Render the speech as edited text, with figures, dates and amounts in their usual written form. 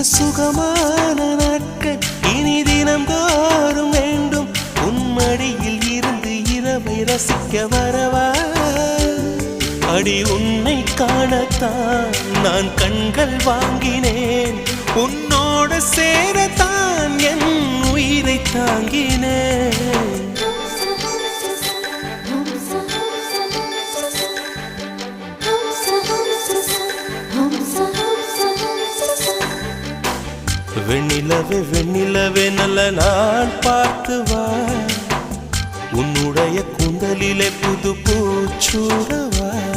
சுகமான நாட்கள் இனி தினம்தோறும் வேண்டும். உன்மடியில் இருந்து இரவை ரசிக்க வரவா? அடி உன்னை காணத்தான் நான் கண்கள் வாங்கினேன். உன்னோட சேரத்தான் என் உயிரை தாங்கினேன். வெண்ணிலவே வெண்ணிலவே நல்ல நாள் பார்த்து வா. உன்னுடைய கூந்தலிலே புது பூச்சூடவா.